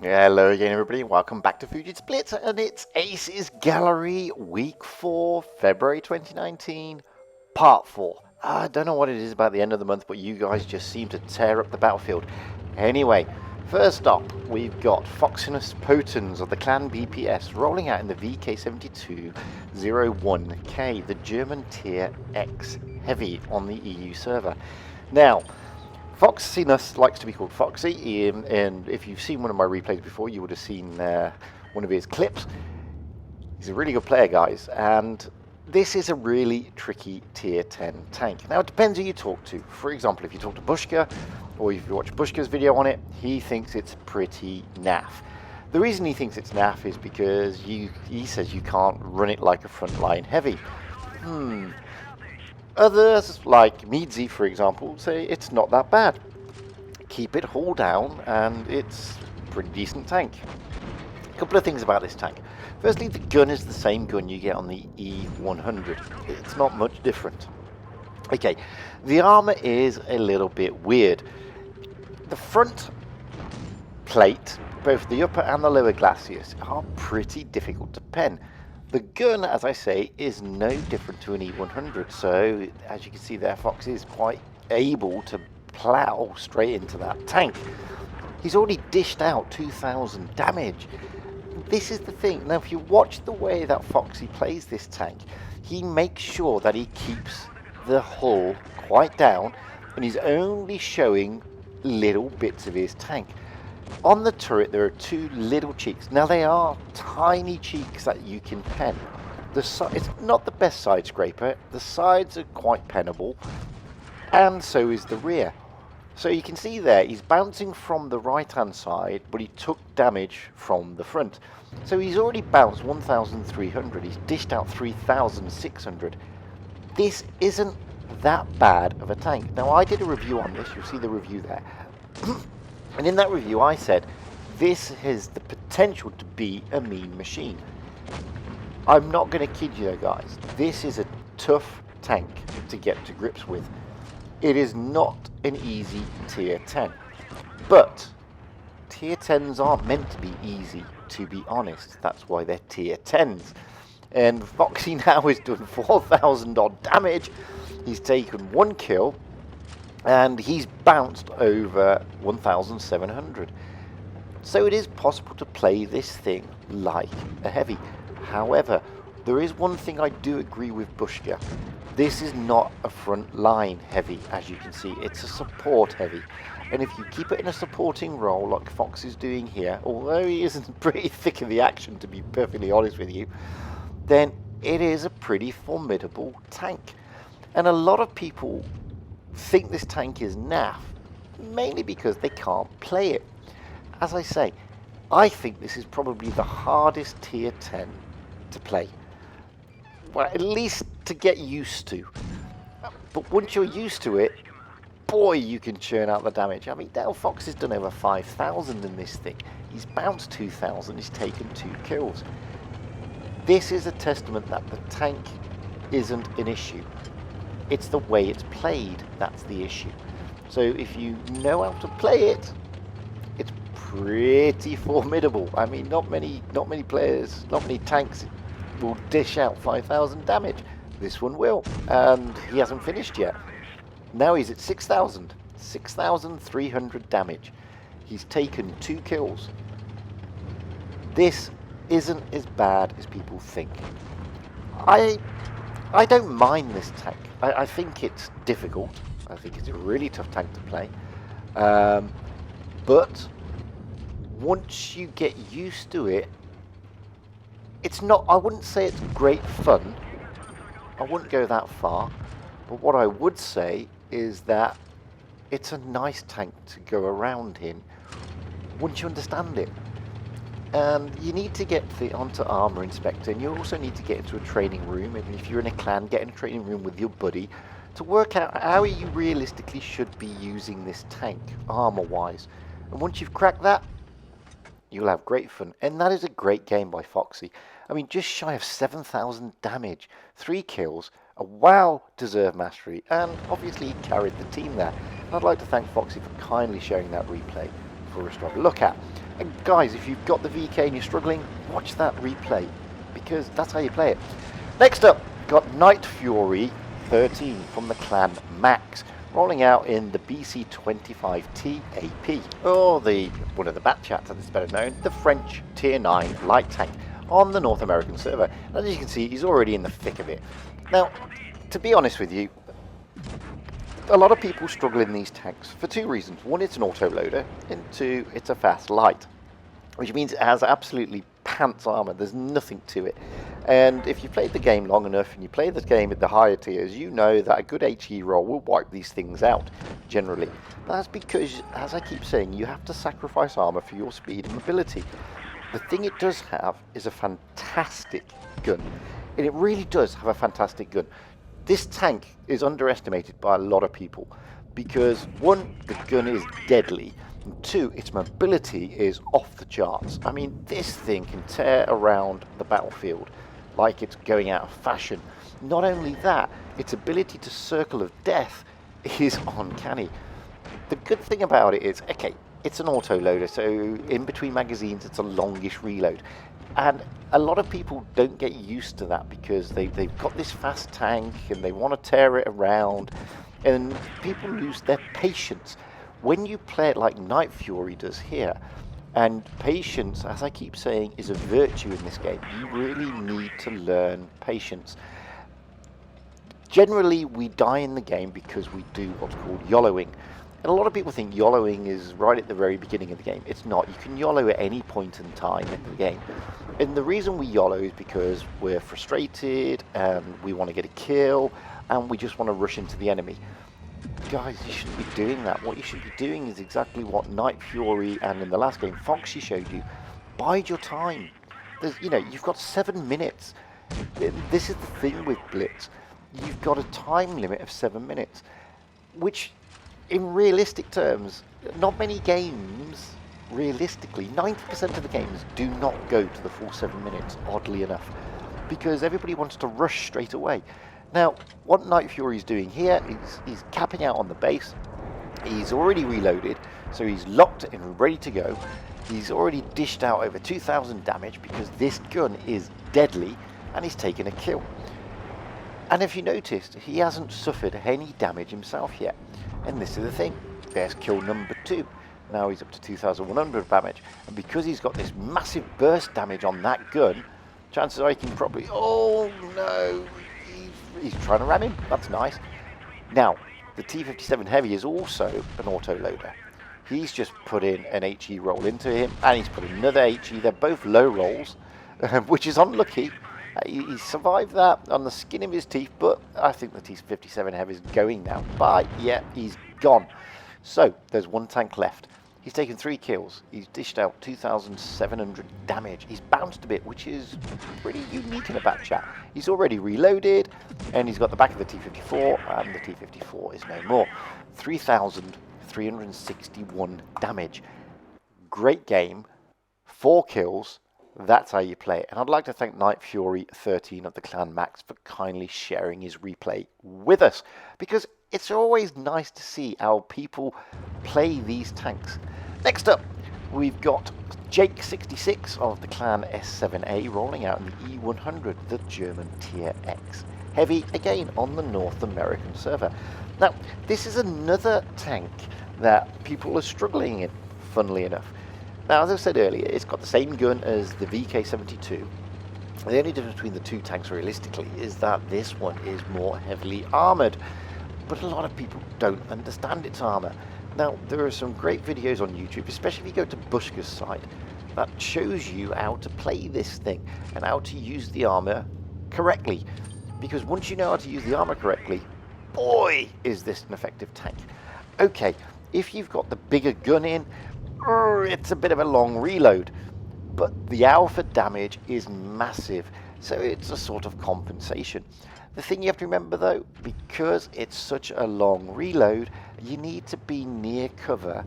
Hello again everybody, welcome back to Fujit's Blitz and it's Aces Gallery Week 4, February 2019, Part 4. I don't know what it is about the end of the month, but you guys just seem to tear up the battlefield. Anyway, first up, we've got Foxinus Potens of the Clan BPS rolling out in the VK7201K, the German Tier X Heavy on the EU server. Now, Foxinus likes to be called Foxy, and if you've seen one of my replays before, you would have seen one of his clips. He's a really good player, guys, and this is a really tricky Tier 10 tank. Now, it depends who you talk to. For example, if you talk to Bushka, or if you watch Bushka's video on it, he thinks it's pretty naff. The reason he thinks it's naff is because he says you can't run it like a frontline heavy. Others, like Meadsy, for example, say it's not that bad. Keep it hull down, and it's a pretty decent tank. A couple of things about this tank. Firstly, the gun is the same gun you get on the E100. It's not much different. Okay, the armor is a little bit weird. The front plate, both the upper and the lower glacis, are pretty difficult to pen. The gun, as I say, is no different to an E100, so as you can see there, Fox is quite able to plow straight into that tank. He's already dished out 2,000 damage. This is the thing. Now, if you watch the way that Foxy plays this tank, he makes sure that he keeps the hull quite down, and he's only showing little bits of his tank. On the turret, there are two little cheeks. Now, they are tiny cheeks that you can pen. It's not the best side scraper. The sides are quite pennable, and so is the rear. So you can see there, he's bouncing from the right-hand side, but he took damage from the front. So he's already bounced 1,300. He's dished out 3,600. This isn't that bad of a tank. Now, I did a review on this. You'll see the review there. And in that review, I said, this has the potential to be a mean machine. I'm not going to kid you though, guys. This is a tough tank to get to grips with. It is not an easy Tier 10. But Tier 10s aren't meant to be easy, to be honest. That's why they're Tier 10s. And Foxy now is doing 4,000 odd damage. He's taken 1 kill. And he's bounced over 1,700. So it is possible to play this thing like a heavy. However, there is one thing I do agree with Bushka. This is not a front line heavy, as you can see. It's a support heavy. And if you keep it in a supporting role like Fox is doing here, although he isn't pretty thick in the action, to be perfectly honest with you, then it is a pretty formidable tank. And a lot of people think this tank is naff, mainly because they can't play it. As I say, I think this is probably the hardest Tier 10 to play. Well, at least to get used to. But once you're used to it, boy, you can churn out the damage. I mean, Dale Fox has done over 5,000 in this thing. He's bounced 2,000, he's taken 2 kills. This is a testament that the tank isn't an issue. It's the way it's played that's the issue. So if you know how to play it, it's pretty formidable. I mean, not many players, not many tanks will dish out 5,000 damage. This one will, and he hasn't finished yet. Now he's at 6,300 damage. He's taken 2 kills. This isn't as bad as people think. I don't mind this tank. I think it's difficult. I think it's a really tough tank to play. But once you get used to it, it's not, I wouldn't say it's great fun. I wouldn't go that far. But what I would say is that it's a nice tank to go around in once you understand it. And you need to get onto Armor Inspector, and you also need to get into a training room, and if you're in a clan, get in a training room with your buddy to work out how you realistically should be using this tank, armor-wise. And once you've cracked that, you'll have great fun. And that is a great game by Foxy. I mean, just shy of 7,000 damage, 3 kills, a well-deserved mastery, and obviously he carried the team there. And I'd like to thank Foxy for kindly sharing that replay for us to have a look at. And guys, if you've got the VK and you're struggling, watch that replay, because that's how you play it. Next up, got Night Fury 13 from the clan MAXX, rolling out in the BC25T AP, or one of the bat chats as it's better known, the French Tier 9 light tank on the North American server. And as you can see, he's already in the thick of it. Now, to be honest with you, a lot of people struggle in these tanks for two reasons. One, it's an autoloader, and two, it's a fast light, which means it has absolutely pants armor. There's nothing to it. And if you played the game long enough and you play the game at the higher tiers, you know that a good HE roll will wipe these things out, generally. But that's because, as I keep saying, you have to sacrifice armor for your speed and mobility. The thing it does have is a fantastic gun. And it really does have a fantastic gun. This tank is underestimated by a lot of people because, one, the gun is deadly, and two, its mobility is off the charts. I mean, this thing can tear around the battlefield like it's going out of fashion. Not only that, its ability to circle of death is uncanny. The good thing about it is, okay, it's an autoloader, so in between magazines it's a longish reload. And a lot of people don't get used to that because they've got this fast tank and they want to tear it around, and people lose their patience. When you play it like Night Fury does here, and patience, as I keep saying, is a virtue in this game. You really need to learn patience. Generally, we die in the game because we do what's called YOLOing. And a lot of people think YOLOing is right at the very beginning of the game. It's not. You can YOLO at any point in time in the game. And the reason we YOLO is because we're frustrated and we want to get a kill and we just want to rush into the enemy. Guys, you shouldn't be doing that. What you should be doing is exactly what Night Fury and in the last game Foxy showed you. Bide your time. You've got 7 minutes. This is the thing with Blitz. You've got a time limit of 7 minutes, which in realistic terms, not many games, realistically, 90% of the games do not go to the full 7 minutes, oddly enough, because everybody wants to rush straight away. Now, what Night Fury is doing here is he's capping out on the base. He's already reloaded, so he's locked and ready to go. He's already dished out over 2,000 damage because this gun is deadly, and he's taken a kill. And if you noticed, he hasn't suffered any damage himself yet. And this is the thing, there's kill number 2. Now he's up to 2,100 damage, and because he's got this massive burst damage on that gun, chances are he can probably, oh no, he's trying to ram him, that's nice. Now, the T-57 Heavy is also an autoloader. He's just put in an HE roll into him, and he's put another HE, they're both low rolls, which is unlucky. He survived that on the skin of his teeth, but I think the T-57 Heavy is going now. But yeah, he's gone. So there's one tank left. He's taken 3 kills. He's dished out 2,700 damage. He's bounced a bit, which is pretty unique in a bat chat. He's already reloaded, and he's got the back of the T-54, and the T-54 is no more. 3,361 damage. Great game. 4 kills. That's how you play it. And I'd like to thank Night Fury 13 of the clan MAXX for kindly sharing his replay with us, because it's always nice to see how people play these tanks. Next up, we've got Jake 66 of the clan S7A rolling out in the E100, the German Tier X Heavy, again on the North American server. Now, this is another tank that people are struggling in, funnily enough. Now, as I said earlier, it's got the same gun as the VK72. The only difference between the two tanks, realistically, is that this one is more heavily armoured. But a lot of people don't understand its armour. Now, there are some great videos on YouTube, especially if you go to Bushka's site, that shows you how to play this thing and how to use the armour correctly. Because once you know how to use the armour correctly, boy, is this an effective tank. Okay, if you've got the bigger gun in, it's a bit of a long reload, but the alpha damage is massive, so it's a sort of compensation. The thing you have to remember though, because it's such a long reload, you need to be near cover,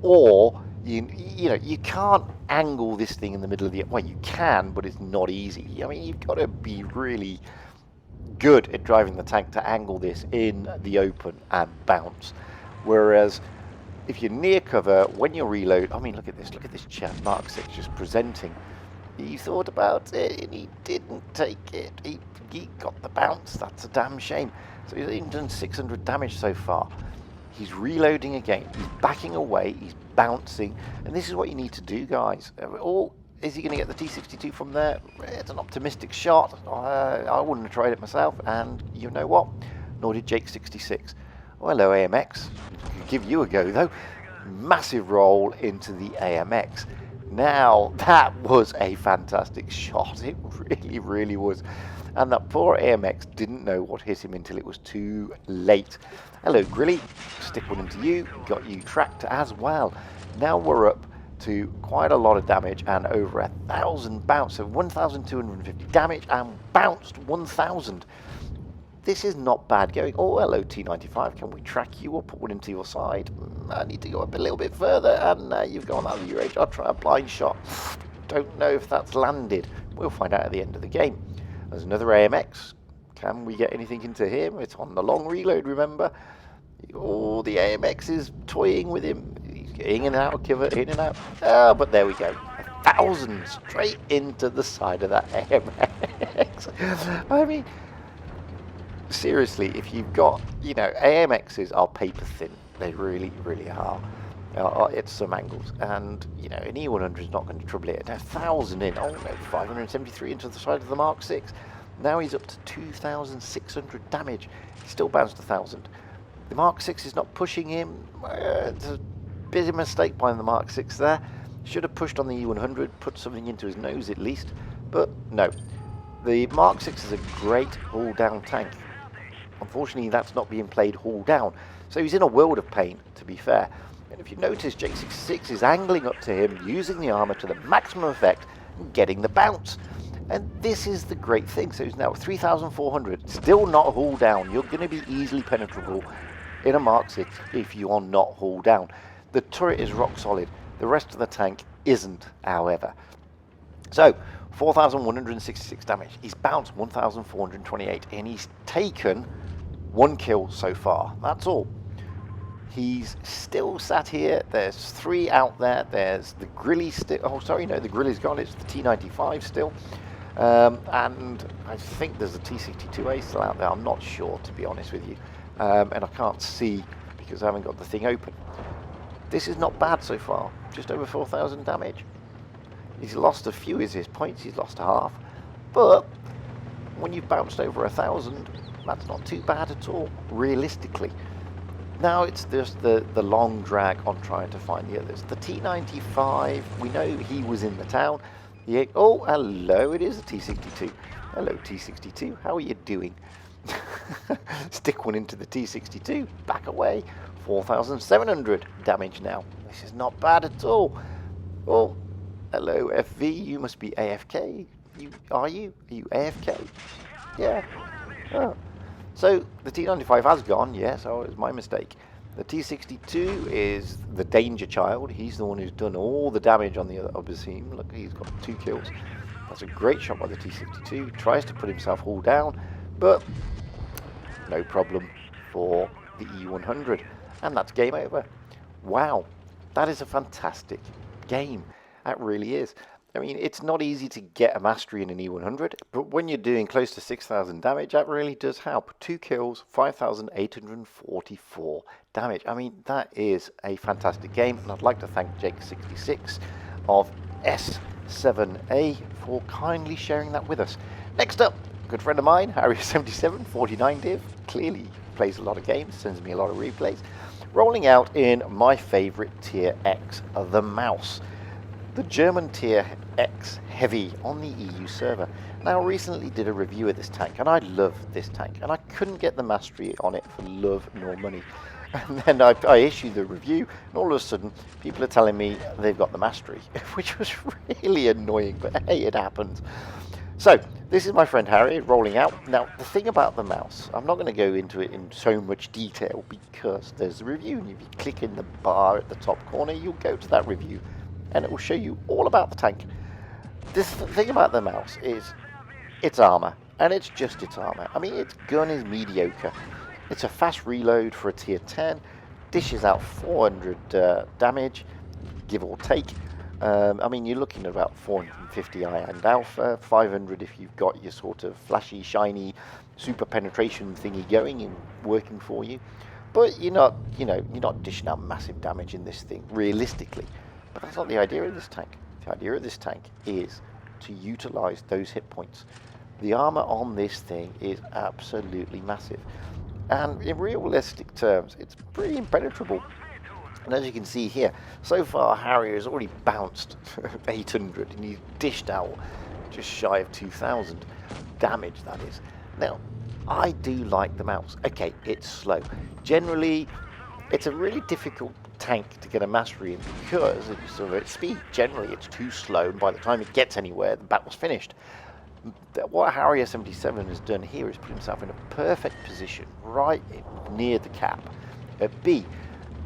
or you can't angle this thing in the middle of the, well, you can, but it's not easy. I mean, you've got to be really good at driving the tank to angle this in the open and bounce, whereas if you're near cover, when you reload, I mean, look at this chap, MAXX just presenting. He thought about it and he didn't take it. He got the bounce. That's a damn shame. So he's even done 600 damage so far. He's reloading again. He's backing away. He's bouncing. And this is what you need to do, guys. Or is he going to get the T62 from there? It's an optimistic shot. I wouldn't have tried it myself. And you know what? Nor did Jake66. Oh, hello, AMX. I'll give you a go, though. Massive roll into the AMX. Now, that was a fantastic shot. It really, really was. And that poor AMX didn't know what hit him until it was too late. Hello, Grilly. Stick one into you. Got you tracked as well. Now we're up to quite a lot of damage and over 1,000 bounce. So 1,250 damage and bounced 1,000. This is not bad going. Oh, hello, T95. Can we track you or put one into your side? I need to go up a little bit further. And you've gone out of your age. I'll try a blind shot. Don't know if that's landed. We'll find out at the end of the game. There's another AMX. Can we get anything into him? It's on the long reload, remember? Oh, the AMX is toying with him. He's in and out of cover, in and out. Oh, but there we go. 1,000 straight into the side of that AMX. I mean, seriously, if you've got, AMXs are paper thin. They really, really are. At some angles. And, an E100 is not going to trouble it. 1,000 in. Oh, no, 573 into the side of the MAXX. Now he's up to 2,600 damage. He still bounced 1,000. The MAXX is not pushing him. It's a bit of a mistake by the MAXX there. Should have pushed on the E100, put something into his nose at least. But, no. The MAXX is a great hull-down tank. Unfortunately, that's not being played hull down. So he's in a world of pain, to be fair. And if you notice, Jake66 is angling up to him, using the armor to the maximum effect, and getting the bounce. And this is the great thing. So he's now 3,400, still not hull down. You're going to be easily penetrable in a MAXX if you are not hull down. The turret is rock solid. The rest of the tank isn't, however. So, 4,166 damage. He's bounced 1,428, and he's taken 1 kill so far. That's all. He's still sat here. There's 3 out there. There's the Grilly still. Oh, sorry, no, the Grilly's gone. It's the T95 still. And I think there's a T62A still out there. I'm not sure, to be honest with you. And I can't see because I haven't got the thing open. This is not bad so far. Just over 4,000 damage. He's lost a few of his points. He's lost half. But when you've bounced over 1,000, that's not too bad at all, realistically. Now it's just the long drag on trying to find the others. The T95, we know he was in the town. Oh, hello, it is a T62. Hello, T62, how are you doing? Stick one into the T62, back away. 4,700 damage now. This is not bad at all. Oh, hello, FV, you must be AFK. Are you AFK? Yeah. Oh. So the T95 has gone, yes, it was my mistake. The T62 is the danger child. He's the one who's done all the damage on the other team. Look, he's got 2 kills. That's a great shot by the T62. Tries to put himself all down, but no problem for the E100. And that's game over. Wow, that is a fantastic game. That really is. I mean, it's not easy to get a mastery in an E100, but when you're doing close to 6,000 damage, that really does help. 2 kills, 5,844 damage. I mean, that is a fantastic game, and I'd like to thank Jake66 of S7A for kindly sharing that with us. Next up, a good friend of mine, Harry77, 49 div, clearly plays a lot of games, sends me a lot of replays, rolling out in my favorite Tier X, the Mouse. The German Tier X Heavy on the EU server. Now, recently did a review of this tank, and I love this tank, and I couldn't get the mastery on it for love nor money. And then I issued the review, and all of a sudden, people are telling me they've got the mastery, which was really annoying, but hey, it happens. So, this is my friend Harry rolling out. Now, the thing about the mouse, I'm not going to go into it in so much detail because there's a review, and if you click in the bar at the top corner, you'll go to that review, and it will show you all about the tank. This thing about the mouse is its armor, and it's just its armor. I mean, its gun is mediocre. It's a fast reload for a tier 10. dishes out 400 damage, give or take. I mean, you're looking at about 450 iron alpha, 500 if you've got your sort of flashy, shiny, super penetration thingy going and working for you. But you're not, you're not dishing out massive damage in this thing, realistically. But that's not the idea of this tank. The idea of this tank is to utilize those hit points. The armor on this thing is absolutely massive. And in realistic terms, it's pretty impenetrable. And as you can see here, so far Harrier has already bounced 800 and he's dished out just shy of 2,000 damage, that is. Now, I do like the mouse. Okay, it's slow. Generally, it's a really difficult tank to get a mastery in because of its speed. Generally, it's too slow, and by the time it gets anywhere, the battle's finished. What Harrier 77 has done here is put himself in a perfect position right near the cap at B.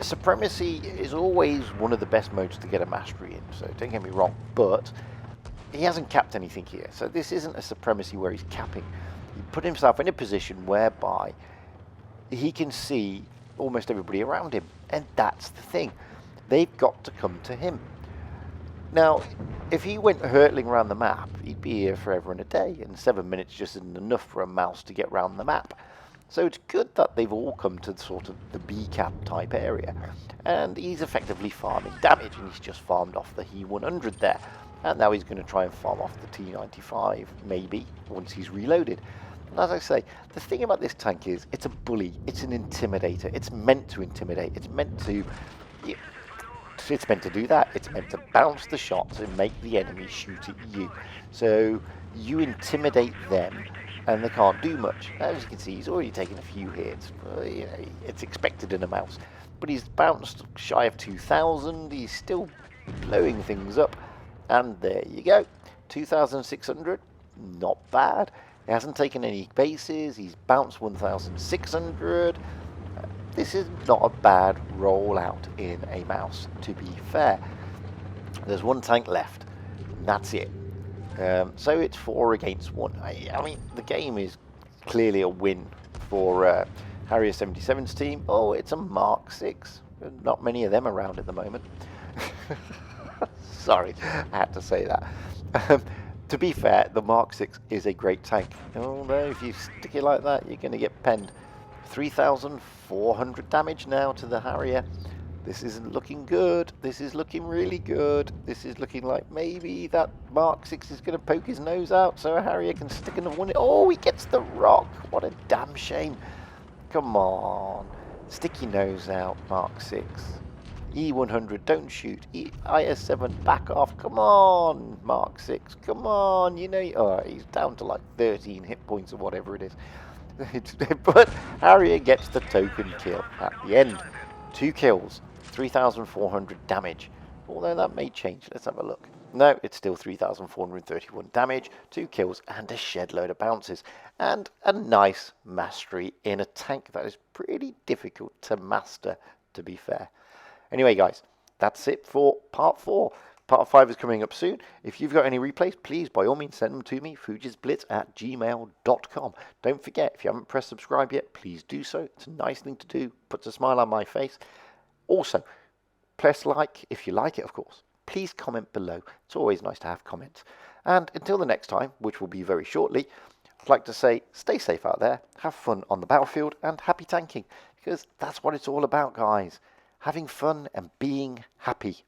Supremacy is always one of the best modes to get a mastery in, so don't get me wrong, but he hasn't capped anything here, so this isn't a supremacy where he's capping. He put himself in a position whereby he can see almost everybody around him, and that's the thing. They've got to come to him. Now, if he went hurtling around the map, he'd be here forever and a day, and 7 minutes just isn't enough for a mouse to get around the map. So it's good that they've all come to sort of the B-cap type area, and he's effectively farming damage, and he's just farmed off the He-100 there. And now he's going to try and farm off the T-95, maybe, once he's reloaded. And as I say, the thing about this tank is, it's a bully, it's an intimidator, it's meant to intimidate, it's meant to do that. It's meant to bounce the shots and make the enemy shoot at you. So you intimidate them, and they can't do much. As you can see, he's already taken a few hits. It's expected in a mouse. But he's bounced shy of 2,000. He's still blowing things up. And there you go. 2,600. Not bad. He hasn't taken any bases. He's bounced 1,600. This is not a bad rollout in a mouse, to be fair. There's one tank left, and that's it. So it's 4 against 1. I mean, the game is clearly a win for Harrier 77's team. Oh, it's a MAXX. Not many of them around at the moment. Sorry, I had to say that. To be fair, the MAXX is a great tank. Although if you stick it like that, you're going to get penned. 3,400 damage now to the Harrier. This isn't looking good. This is looking really good. This is looking like maybe that MAXX is going to poke his nose out so a Harrier can stick another one in. Oh, he gets the rock. What a damn shame. Come on. Stick your nose out, MAXX. E100, don't shoot. IS7, back off. Come on, MAXX. Come on. Oh, he's down to like 13 hit points or whatever it is. But Harrier gets the token kill at the end. 2 kills, 3,400 damage. Although that may change. Let's have a look. No, it's still 3,431 damage, 2 kills, and a shed load of bounces. And a nice mastery in a tank that is pretty difficult to master, to be fair. Anyway, guys, that's it for part 4. Part 5 is coming up soon. If you've got any replays, please, by all means, send them to me, fujisblitz@gmail.com. Don't forget, if you haven't pressed subscribe yet, please do so. It's a nice thing to do. Puts a smile on my face. Also, press like if you like it, of course. Please comment below. It's always nice to have comments. And until the next time, which will be very shortly, I'd like to say, stay safe out there, have fun on the battlefield, and happy tanking. Because that's what it's all about, guys. Having fun and being happy.